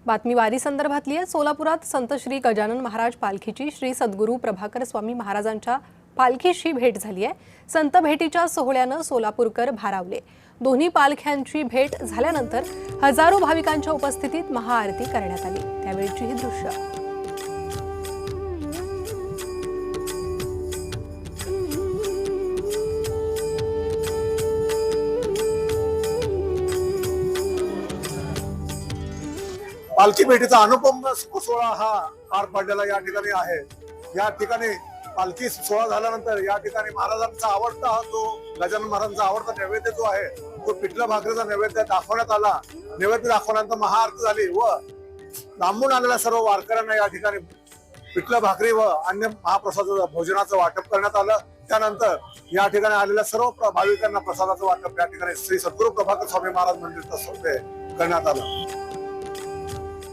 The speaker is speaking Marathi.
बातमी वारी संदर्भातली आहे। सोलापुरात संत श्री गजानन महाराज पालखीची श्री सद्गुरू प्रभाकर स्वामी महाराजांच्या पालखीशी भेट झाली आहे। संत भेटीच्या सोहळ्यानं सोलापूरकर भारावले। दोन्ही पालख्यांची भेट झाल्यानंतर हजारो भाविकांच्या उपस्थितीत महाआरती करण्यात आली। त्यावेळची ही दृश्य। पालखी भेटीचा अनुपम सोहळा हा पार पडलेला या ठिकाणी आहे। या ठिकाणी पालखी सोहळा झाल्यानंतर या ठिकाणी महाराजांचा आवडता जो गजानन महाराजांचा आवडता नैवेद्य जो आहे तो पिठलं भाकरीचा नैवेद्य दाखवण्यात आला। नैवेद्य दाखवल्यानंतर महाआरती झाली व लांबून आलेल्या सर्व वारकऱ्यांना या ठिकाणी पिठलं भाकरी व अन्य महाप्रसाद भोजनाचं वाटप करण्यात आलं। त्यानंतर या ठिकाणी आलेल्या सर्व भाविकांना प्रसादाचं वाटप या ठिकाणी श्री सद्गुरू प्रभाकर स्वामी महाराज मंदिर तर्फे करण्यात आलं।